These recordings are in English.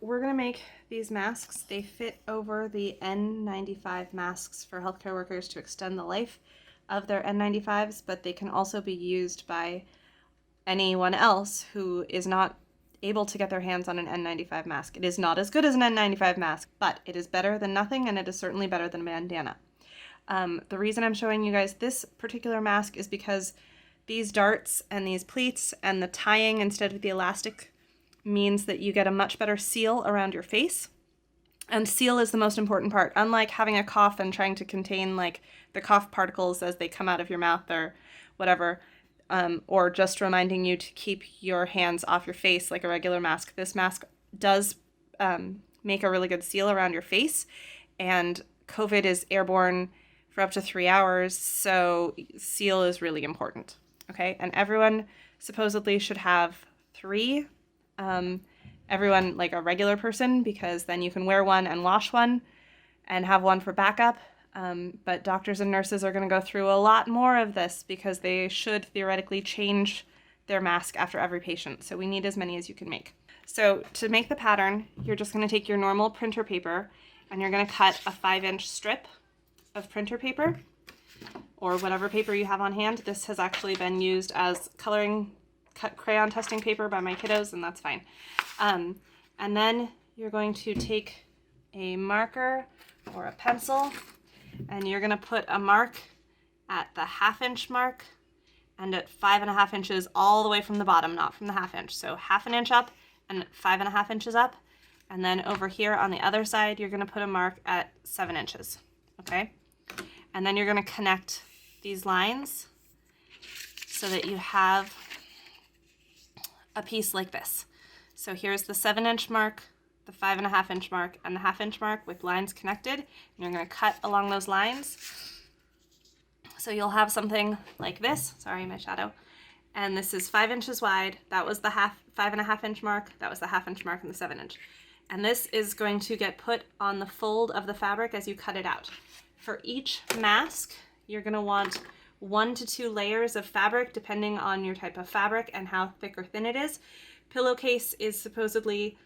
we're gonna make these masks. They fit over the N95 masks for healthcare workers to extend the life of their N95s, but they can also be used by anyone else who is not able to get their hands on an N95 mask. It is not as good as an N95 mask, but it is better than nothing, and it is certainly better than a bandana. The reason I'm showing you guys this particular mask is because these darts and these pleats and the tying instead of the elastic means that you get a much better seal around your face. And seal is the most important part. Unlike having a cough and trying to contain like the cough particles as they come out of your mouth or whatever, or just reminding you to keep your hands off your face like a regular mask. This mask does make a really good seal around your face, and COVID is airborne for up to 3 hours, so seal is really important, okay? And everyone supposedly should have 3. Everyone, like a regular person, because then you can wear one and wash one and have one for backup. But doctors and nurses are going to go through a lot more of this because they should theoretically change their mask after every patient. So we need as many as you can make. So to make the pattern, you're just going to take your normal printer paper and you're going to cut a 5-inch strip of printer paper or whatever paper you have on hand. This has actually been used as crayon testing paper by my kiddos, and that's fine. And then you're going to take a marker or a pencil and you're going to put a mark at the 1/2 inch mark and at 5.5 inches all the way from the bottom, not from the 1/2 inch. So 1/2 inch up and 5.5 inches up. And then over here on the other side, you're going to put a mark at 7 inches. Okay. And then you're going to connect these lines so that you have a piece like this. So here's the 7-inch mark, the 5.5 inch mark, and the 1/2 inch mark with lines connected. And you're going to cut along those lines. So you'll have something like this. Sorry, my shadow. And this is 5 inches wide. That was the 5.5 inch mark. That was the 1/2 inch mark and the 7 inch. And this is going to get put on the fold of the fabric as you cut it out. For each mask, you're going to want 1 to 2 layers of fabric depending on your type of fabric and how thick or thin it is. Pillowcase is supposedly,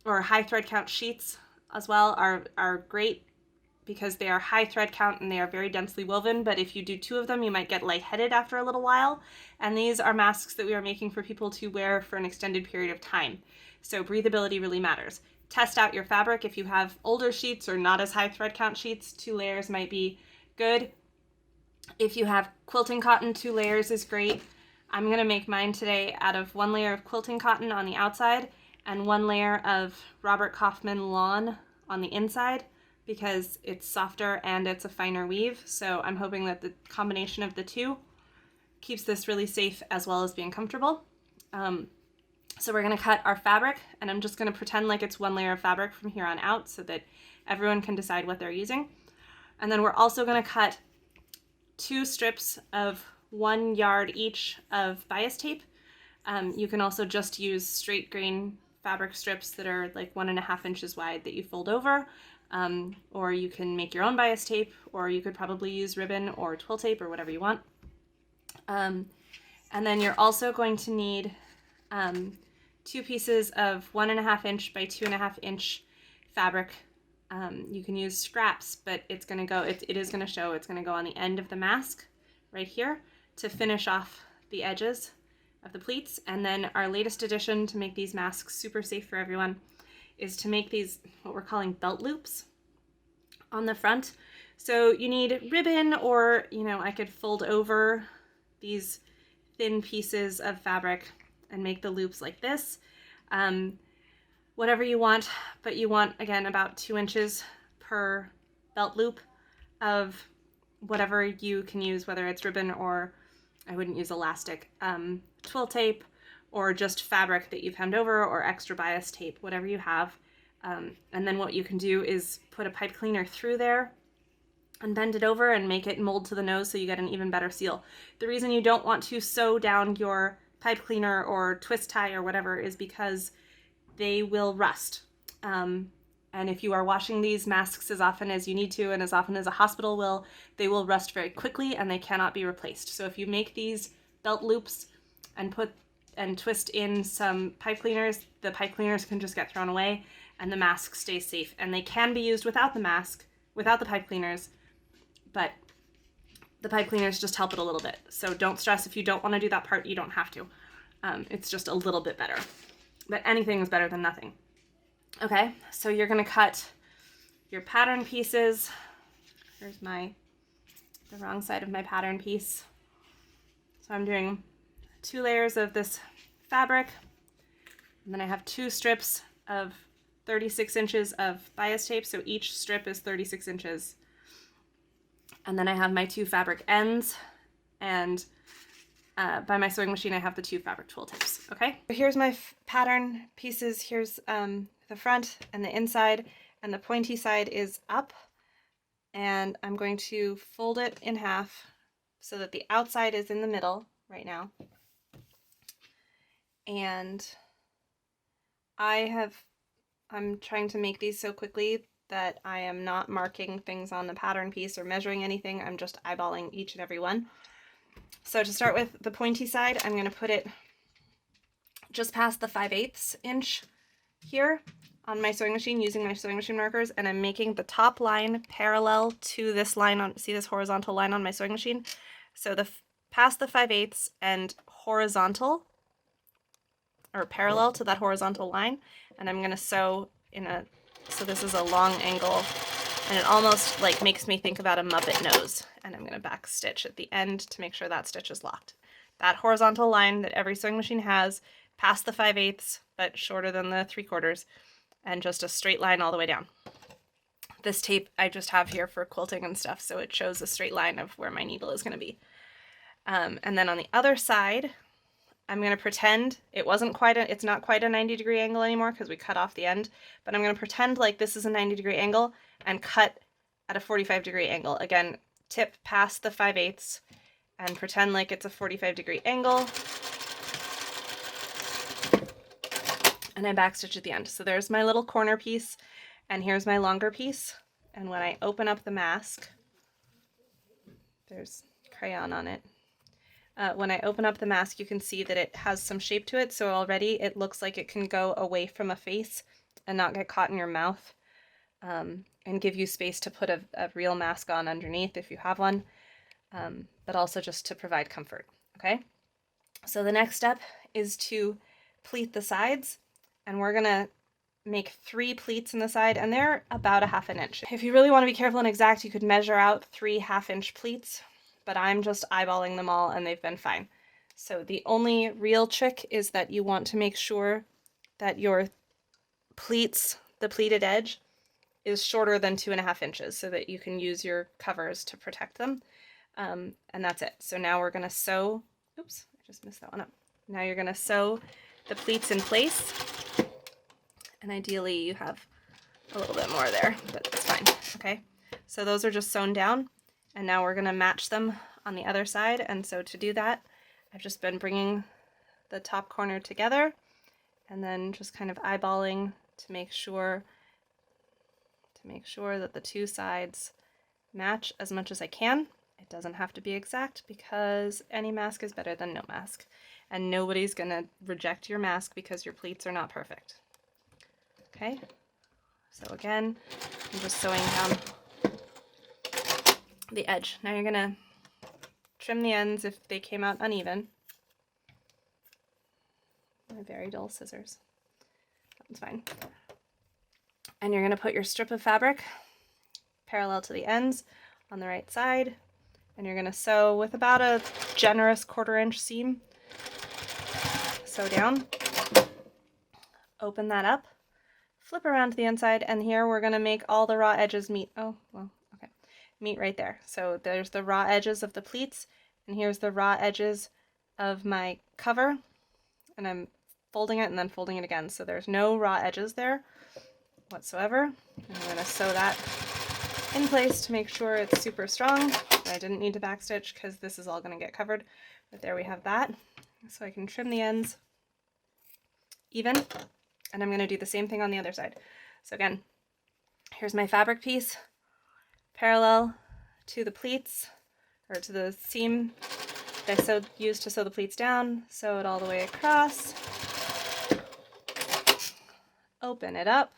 or high thread count sheets as well are great because they are high thread count and they are very densely woven, but if you do 2 of them, you might get lightheaded after a little while. And these are masks that we are making for people to wear for an extended period of time. So breathability really matters. Test out your fabric. If you have older sheets or not as high thread count sheets, 2 layers might be good. If you have quilting cotton, 2 layers is great. I'm going to make mine today out of 1 layer of quilting cotton on the outside and 1 layer of Robert Kaufman lawn on the inside because it's softer and it's a finer weave. So I'm hoping that the combination of the 2 keeps this really safe as well as being comfortable. So we're going to cut our fabric, and I'm just going to pretend like it's 1 layer of fabric from here on out so that everyone can decide what they're using. And then we're also going to cut 2 strips of 1 yard each of bias tape. You can also just use straight grain fabric strips that are like 1.5 inches wide that you fold over, or you can make your own bias tape, or you could probably use ribbon or twill tape or whatever you want. And then you're also going to need 2 pieces of 1.5 inch by 2.5 inch fabric. You can use scraps, but it's going to go, it is going to show, it's going to go on the end of the mask right here to finish off the edges of the pleats. And then our latest addition to make these masks super safe for everyone is to make these what we're calling belt loops on the front. So you need ribbon, or, you know, I could fold over these thin pieces of fabric and make the loops like this. Whatever you want, but you want, again, about 2 inches per belt loop of whatever you can use, whether it's ribbon or, I wouldn't use elastic, twill tape, or just fabric that you've hemmed over, or extra bias tape, whatever you have. And then what you can do is put a pipe cleaner through there and bend it over and make it mold to the nose so you get an even better seal. The reason you don't want to sew down your pipe cleaner or twist tie or whatever is because they will rust. And if you are washing these masks as often as you need to and as often as a hospital will, they will rust very quickly and they cannot be replaced. So if you make these belt loops and twist in some pipe cleaners, the pipe cleaners can just get thrown away. and the mask stays safe. And they can be used without the mask, without the pipe cleaners, but the pipe cleaners just help it a little bit. So don't stress if you don't want to do that part, you don't have to. It's just a little bit better. But anything is better than nothing. Okay, so you're gonna cut your pattern pieces. Here's the wrong side of my pattern piece. So I'm doing 2 layers of this fabric, and then I have 2 strips of 36 inches of bias tape, so each strip is 36 inches. And then I have my 2 fabric ends, and by my sewing machine I have the 2 fabric twill tips, okay? So here's my pattern pieces. Here's the front and the inside, and the pointy side is up, and I'm going to fold it in half so that the outside is in the middle right now. And I'm trying to make these so quickly that I am not marking things on the pattern piece or measuring anything. I'm just eyeballing each and every one. So to start with the pointy side, I'm going to put it just past the 5/8 inch here on my sewing machine using my sewing machine markers, and I'm making the top line parallel to this line on, see this horizontal line on my sewing machine? So past the 5/8 and horizontal, or parallel to that horizontal line, and I'm going to sew so this is a long angle, and it almost like makes me think about a Muppet nose, and I'm going to back stitch at the end to make sure that stitch is locked. That horizontal line that every sewing machine has, past the 5/8 but shorter than the 3/4, and just a straight line all the way down. This tape I just have here for quilting and stuff, so it shows a straight line of where my needle is going to be. And then on the other side, I'm going to pretend it's not quite a 90-degree angle anymore because we cut off the end, but I'm going to pretend like this is a 90-degree angle and cut at a 45-degree angle. Again, tip past the 5/8 and pretend like it's a 45-degree angle. And I backstitch at the end. So there's my little corner piece, and here's my longer piece. And when I open up the mask, there's crayon on it. When I open up the mask, you can see that it has some shape to it, so already it looks like it can go away from a face and not get caught in your mouth, and give you space to put a real mask on underneath if you have one, but also just to provide comfort, okay? So the next step is to pleat the sides, and we're gonna make 3 pleats in the side, and they're about a 1/2 inch. If you really want to be careful and exact, you could measure out 3 1/2-inch pleats, but I'm just eyeballing them all and they've been fine. So the only real trick is that you want to make sure that your pleats, the pleated edge, is shorter than 2.5 inches so that you can use your covers to protect them. And that's it. So now we're going to sew, oops, I just messed that one up. Now you're going to sew the pleats in place. And ideally you have a little bit more there, but it's fine. Okay, so those are just sewn down. And now we're going to match them on the other side. And so to do that, I've just been bringing the top corner together and then just kind of eyeballing to make sure that the 2 sides match as much as I can. It doesn't have to be exact because any mask is better than no mask. And nobody's going to reject your mask because your pleats are not perfect. Okay, so again, I'm just sewing down the edge. Now you're gonna trim the ends if they came out uneven. My very dull scissors. That one's fine. And you're gonna put your strip of fabric parallel to the ends on the right side, and you're gonna sew with about a generous 1/4 inch seam. Sew down, open that up, flip around to the inside, and here we're gonna make all the raw edges meet. Oh, well, okay. Meet right there. So there's the raw edges of the pleats, and here's the raw edges of my cover, and I'm folding it and then folding it again. So there's no raw edges there whatsoever. And I'm going to sew that in place to make sure it's super strong. I didn't need to backstitch because this is all going to get covered, but there we have that. So I can trim the ends even, and I'm going to do the same thing on the other side. So again, here's my fabric piece parallel to the pleats, or to the seam that I used to sew the pleats down. Sew it all the way across, open it up,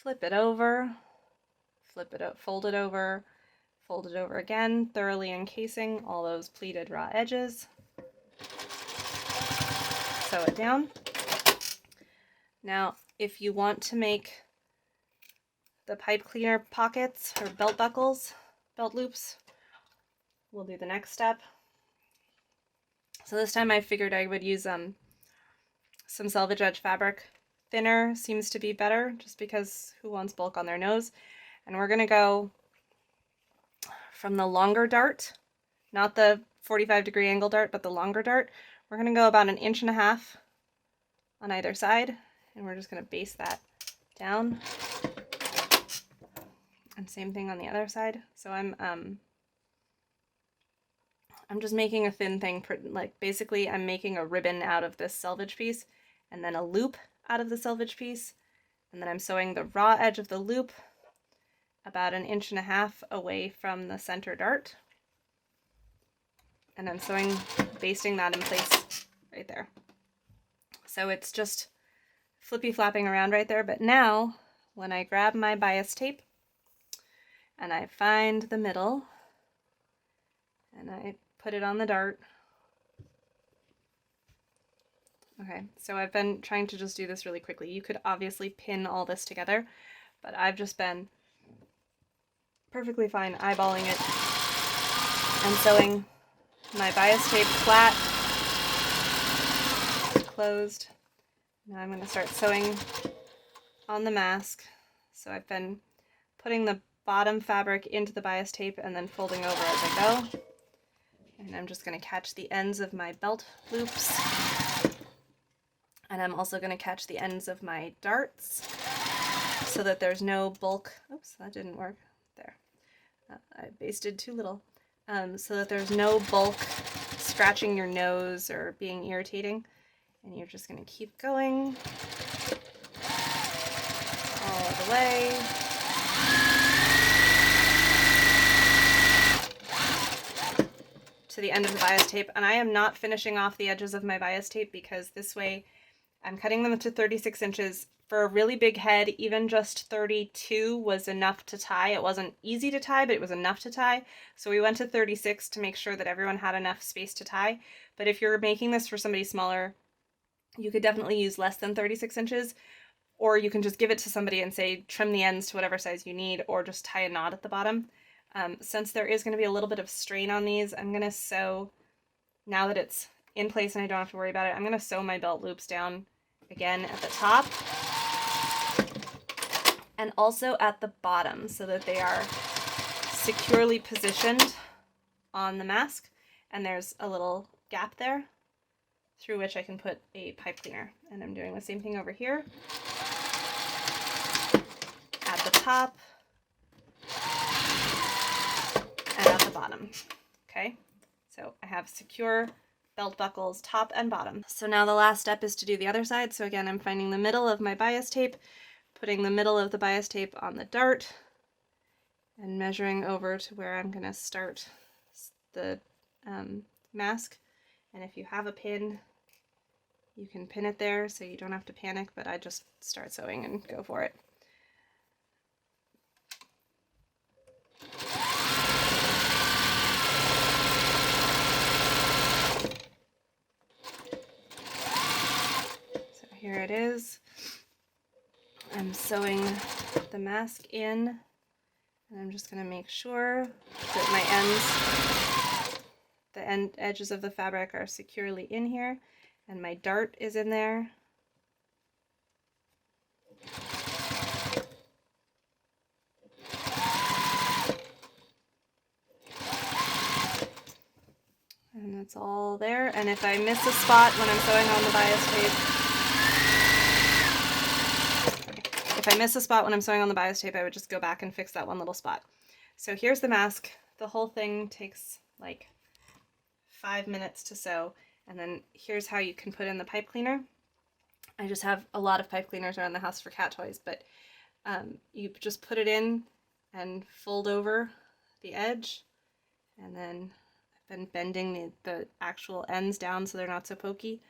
flip it over, fold it over again, thoroughly encasing all those pleated raw edges. Sew it down. Now, if you want to make the pipe cleaner pockets or belt buckles, belt loops, we'll do the next step. So this time I figured I would use some selvage edge fabric. Thinner seems to be better, just because who wants bulk on their nose? And we're gonna go from the longer dart, not the 45-degree angle dart, but the longer dart. We're gonna go about 1.5 inches on either side, and we're just gonna base that down. And same thing on the other side. So I'm just making a thin thing, like basically I'm making a ribbon out of this selvage piece, and then a loop out of the selvage piece, and then I'm sewing the raw edge of the loop about 1.5 inches away from the center dart, and I'm basting that in place right there. So it's just flippy flapping around right there. But now when I grab my bias tape and I find the middle and I put it on the dart. Okay, so I've been trying to just do this really quickly. You could obviously pin all this together, but I've just been perfectly fine eyeballing it and sewing my bias tape flat, closed. Now I'm going to start sewing on the mask. So I've been putting the bottom fabric into the bias tape and then folding over as I go. And I'm just going to catch the ends of my belt loops. And I'm also going to catch the ends of my darts so that there's no bulk. Oops, that didn't work. There. I basted too little. So that there's no bulk scratching your nose or being irritating. And you're just going to keep going all the way. To the end of the bias tape. And I am not finishing off the edges of my bias tape because this way I'm cutting them to 36 inches. For a really big head, even just 32 was enough to tie. It wasn't easy to tie, but it was enough to tie. So we went to 36 to make sure that everyone had enough space to tie. But if you're making this for somebody smaller, you could definitely use less than 36 inches, or you can just give it to somebody and say trim the ends to whatever size you need, or just tie a knot at the bottom. Since there is going to be a little bit of strain on these, I'm going to sew, now that it's in place and I don't have to worry about it, I'm going to sew my belt loops down again at the top and also at the bottom so that they are securely positioned on the mask, and there's a little gap there through which I can put a pipe cleaner. And I'm doing the same thing over here at the top and at the bottom. Okay, so I have secure belt buckles top and bottom. So now the last step is to do the other side. So again, I'm finding the middle of my bias tape, putting the middle of the bias tape on the dart, and measuring over to where I'm going to start the mask. And if you have a pin, you can pin it there so you don't have to panic, but I just start sewing and go for it. So here it is. I'm sewing the mask in, and I'm just going to make sure that my ends, the edges of the fabric are securely in here, and my dart is in there. And that's all there. And if I miss a spot when I'm sewing on the bias tape, if I miss a spot when I'm sewing on the bias tape, I would just go back and fix that one little spot. So here's the mask. The whole thing takes like 5 minutes to sew. And then here's how you can put in the pipe cleaner. I just have a lot of pipe cleaners around the house for cat toys, but you just put it in and fold over the edge, and then I've been bending the actual ends down so they're not so pokey,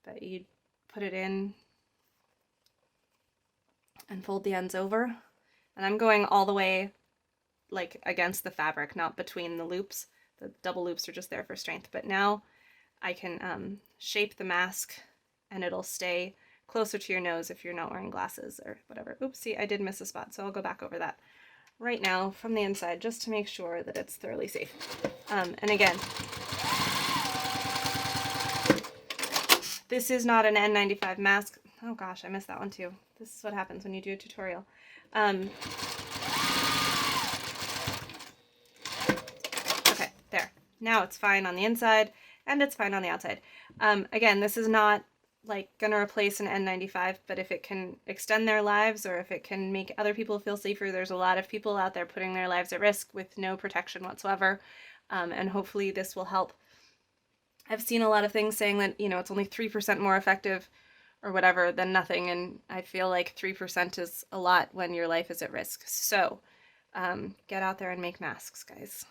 but you put it in and fold the ends over. And I'm going all the way like against the fabric, not between the loops. The double loops are just there for strength. But now I can shape the mask and it'll stay closer to your nose if you're not wearing glasses or whatever. Oopsie, I did miss a spot, so I'll go back over that right now from the inside just to make sure that it's thoroughly safe. And again, this is not an N95 mask. Oh gosh, I missed that one too. This is what happens when you do a tutorial. Okay, there. Now it's fine on the inside and it's fine on the outside. Again, this is not like gonna replace an N95, but if it can extend their lives or if it can make other people feel safer, there's a lot of people out there putting their lives at risk with no protection whatsoever, and hopefully this will help. I've seen a lot of things saying that, you know, it's only 3% more effective or whatever than nothing, and I feel like 3% is a lot when your life is at risk. So get out there and make masks, guys.